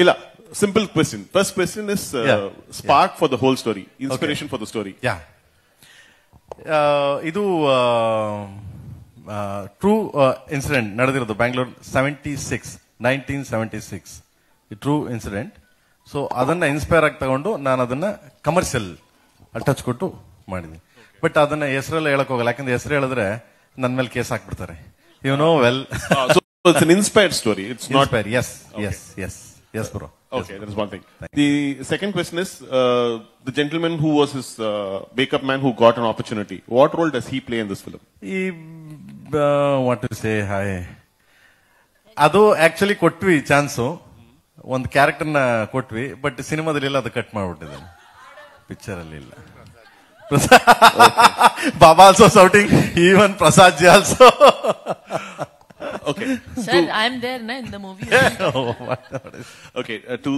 Illa, simple question. First question is spark for the whole story, inspiration for the story. Yeah. ಇದು true incident ನಡೆದಿರೋದು Bangalore 1976 true incident. So ಅದನ್ನ inspire ಆಗಿ ತಗೊಂಡು ನಾನು ಅದನ್ನ commercial touch ಕೊಟ್ಟು ಮಾಡಿದ್ದೀನಿ. ಬಟ್ ಅದನ್ನ ಹೆಸರೆಲ್ಲ ಹೇಳಕ್ ಹೋಗಲ್ಲ, ಯಾಕಂದ್ರೆ ಹೆಸರು ಹೇಳಿದ್ರೆ ನನ್ನ ಮೇಲೆ ಕೇಸ್ ಹಾಕ್ಬಿಡ್ತಾರೆ. You know well. So it's an inspired story. It's not inspired. Yes, bro. Okay, that is one thing. The second question is the gentleman who was his makeup man who got an opportunity. What role does he play in this film? What to say ಹಾಯ್, ಅದು actually ಕೊಟ್ವಿ chance, ಒಂದು ಕ್ಯಾರೆಕ್ಟರ್ನ ಕೊಟ್ವಿ, but ಸಿನಿಮಾದಲ್ಲಿ ಎಲ್ಲ ಅದು cut ಮಾಡ್ಬಿಟ್ಟಿದ್ದಾನೆ, picture ಅಲ್ಲಿ ಇಲ್ಲ. Baba also shouting, even Prasad ji also. Okay. Sir, I'm there in the movie. Oh, what is... Okay, to